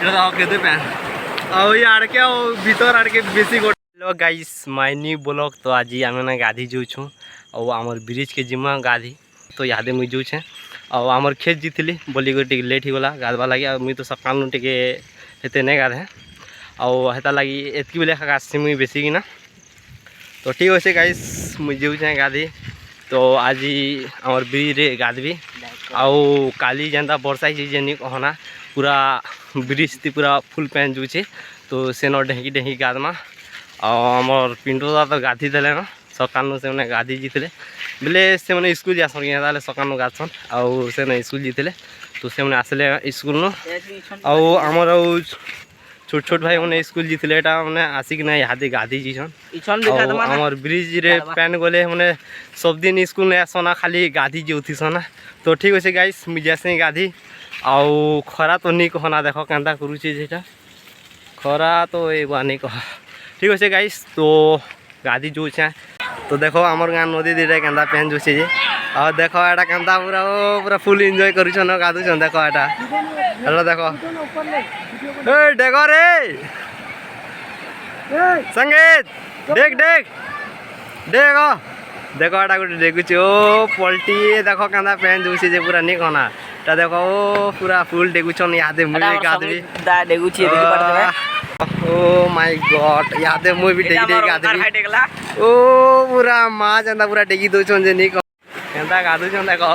केते पैन आ यार के भीतर आड़ के बेसी गोट। Hello guys my new blog. तो आज आम ना गाधी जाऊँ और आमर ब्रिज के जिमा गाधी तो यादे मुझे जाऊँ और आमर खेत जीतली बोली गोटे लेट होगला गाधवा लगे मुई तो सकाल टे हेते नहीं गाधे और हेता लगी एतकी बेले आसी मुई बेसी किना। तो ठीक अच्छे गाइस मुझे जाऊँ गाधी। तो आज आमर ब्रिज रे गाधबी आउ काली जेनता वर्षा जेनी कहना पूरा ब्रिज थी पूरा फुल पैन जुचे। तो सेन ढेंकी ढेंकी गाधमा आमर पिंटू दा तो गाधी देले न सकाल से मैंने गाधी जीतले बोले से मैंने स्कूल जासन सकाल गाधसन आउ से स्कूल जीतले। तो से मैंने आसले स्कूल न आमर छोट छोट भाई मैंने स्कूल जीतले मैंने आसिक ना इहादे गाधी जीसन आमर ब्रिज रे पैन गले मैंने सब दिन स्कूल नहीं आसना खाली गाधी जोथीसना। तो ठीक अच्छे गाइस मुझे से गाधी आउ खरा तो नहीं कहना देख केन्ता करुचे जेटा खरा तो ये नहीं कह। ठीक अच्छे गाइस तो गाधी जोचे। तो देखो आमर गाँ नदी दीटा केन्ता पेन जोचे जे और देखो एटा केन्ता पूरा पूरा फुल एंजॉय करुछन गाधुछन। देखो एटा हेलो देखो ए देखो रे संगीत देख देख देखो देखो एटा गोटे देखुची ओ पल्टी देखो केन्ता पेन जोचे जे पूरा नहीं कहना ता देखो ओ पूरा फुल डेगुछन यादे मुझे गाधबी दा डेगुची देखि पड़ते। ओ माय गॉड यादे मुई भी डेगी डेगी गाधबी ओ पूरा माँ जेंता पूरा डेगी दोछन जे नहीं केन्ता गाधुछन देखो।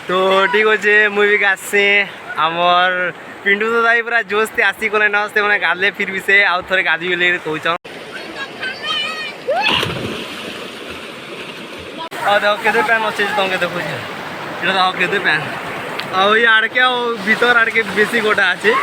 तो ठीक अच्छे मुई भी गाधसी आमर पिंटू तो दाई पूरा जोश थे आसी कोने नस्ते मैंने गाधले फिर भी से आउ थोड़े गाधी बोले कहूँ देखो केते पैन अच्छे तुमके देखो देखो केते पैन आउ यार के भीतर आड़ के बेसी गोटा अच्छे।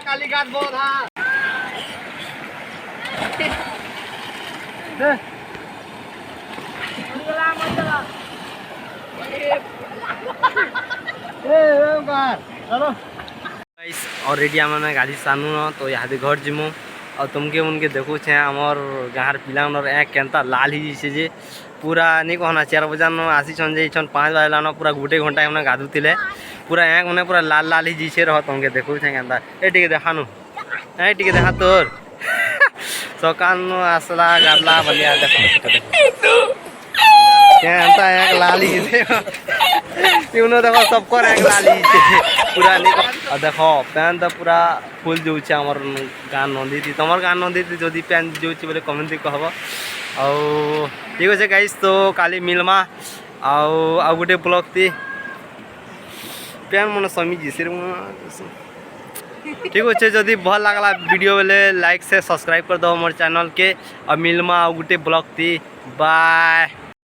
काली गात बहुत ऑलरेडी आम गाड़ी सानू न तो यहाँ घर जीमु और तुमके उनके देखु छे आमर गाँव पिला केन्ता लाल ही जाइए जे पूरा नहीं कहना 4 बजे न आसीछन जे 5 बजे न पूरा गोटे घंटा हमने गाधुले पूरा एक मैंने पूरा लाल लाल ही जीछे रह तुमके देखु छे केन्ता ए टिके देखानु ए टिके देखा तोर सकाल आसला गाधला बलिया देखो केन्ता एक लाल ही देखो सबको एक लाल ही पूरा नहीं और देखो पैन तो पूरा फुल जो आमर गाँ नदी थी तुम गाँ नदी थी जदि पैन जो बोले कमेंट कहब आउ ठीक अच्छे गाइस। तो काली मिलमा आउ गोटे ब्लॉग थी पैन मन समीजी से ठीक अच्छे जदि भल लगला वीडियो बेले लाइक से सब्सक्राइब कर दो मोर चैनल के और मिलमा आउ गोटे ब्लॉग थी बाय।